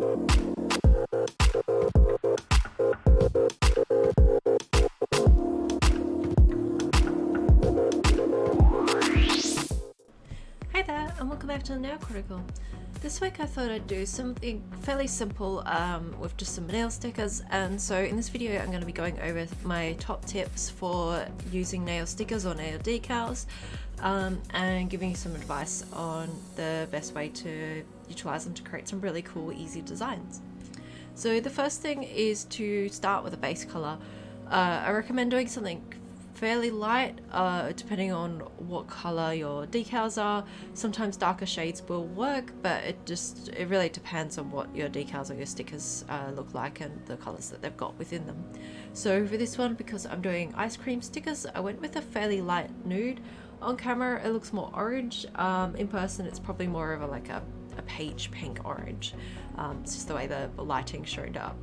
Hi there and welcome back to the Nail Chronicle. This week I thought I'd do something fairly simple with just some nail stickers, and so in this video I'm going to be going over my top tips for using nail stickers or nail decals and giving you some advice on the best way to utilize them to create some really cool easy designs. So the first thing is to start with a base color. I recommend doing something fairly light depending on what color your decals are. Sometimes darker shades will work, but it really depends on what your decals or your stickers look like and the colors that they've got within them. So for this one, because I'm doing ice cream stickers, I went with a fairly light nude. On camera it looks more orange, in person it's probably more of a peach pink orange. It's just the way the lighting showed up.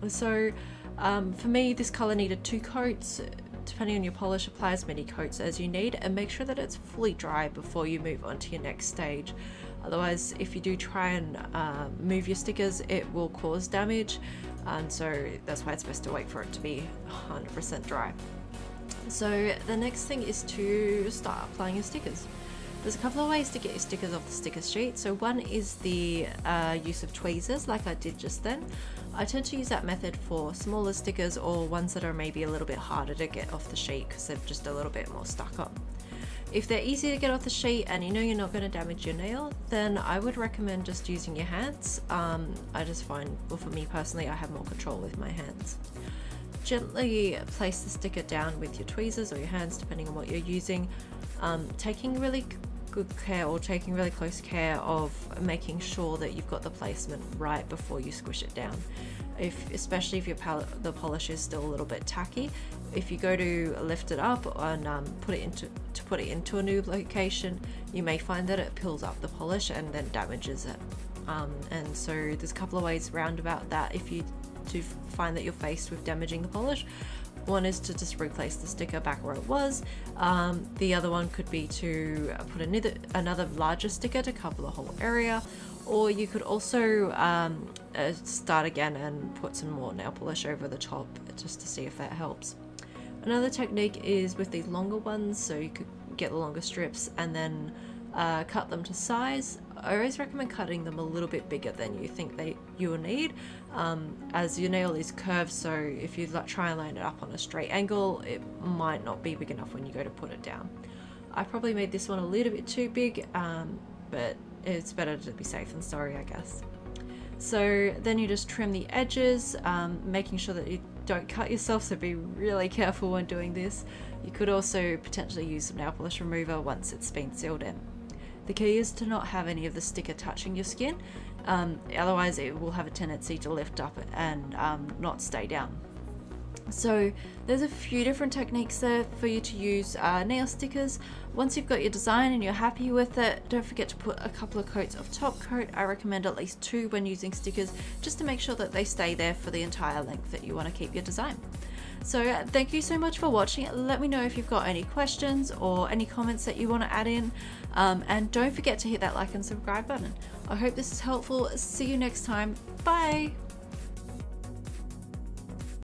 So for me this color needed 2 coats. Depending on your polish, apply as many coats as you need and make sure that it's fully dry before you move on to your next stage. Otherwise, if you do try and move your stickers, it will cause damage, and so that's why it's best to wait for it to be 100% dry. So the next thing is to start applying your stickers. There's a couple of ways to get your stickers off the sticker sheet. So one is the use of tweezers, like I did just then. I tend to use that method for smaller stickers or ones that are maybe a little bit harder to get off the sheet because they're just a little bit more stuck on. If they're easy to get off the sheet and you know you're not going to damage your nail, then I would recommend just using your hands. I just find, well, for me personally, I have more control with my hands. Gently place the sticker down with your tweezers or your hands, depending on what you're using, taking really good care or taking really close care of making sure that you've got the placement right before you squish it down. Especially if the polish is still a little bit tacky, if you go to lift it up and put it into a new location, you may find that it pulls up the polish and then damages it. And so there's a couple of ways round about that if you do find that you're faced with damaging the polish. One is to just replace the sticker back where it was. The other one could be to put another larger sticker to cover the whole area, or you could also start again and put some more nail polish over the top just to see if that helps. Another technique is with these longer ones, so you could get the longer strips and then cut them to size. I always recommend cutting them a little bit bigger than you think you will need, as your nail is curved, so if you try and line it up on a straight angle, it might not be big enough when you go to put it down. I probably made this one a little bit too big, but it's better to be safe than sorry, I guess. So then you just trim the edges, making sure that you don't cut yourself, so be really careful when doing this. You could also potentially use some nail polish remover once it's been sealed in. The key is to not have any of the sticker touching your skin, otherwise it will have a tendency to lift up and not stay down. So there's a few different techniques there for you to use nail stickers. Once you've got your design and you're happy with it, don't forget to put a couple of coats of top coat. I recommend at least 2 when using stickers, just to make sure that they stay there for the entire length that you want to keep your design. So thank you so much for watching. Let me know if you've got any questions or any comments that you want to add in, and don't forget to hit that like and subscribe button. I hope this is helpful. See you next time. Bye.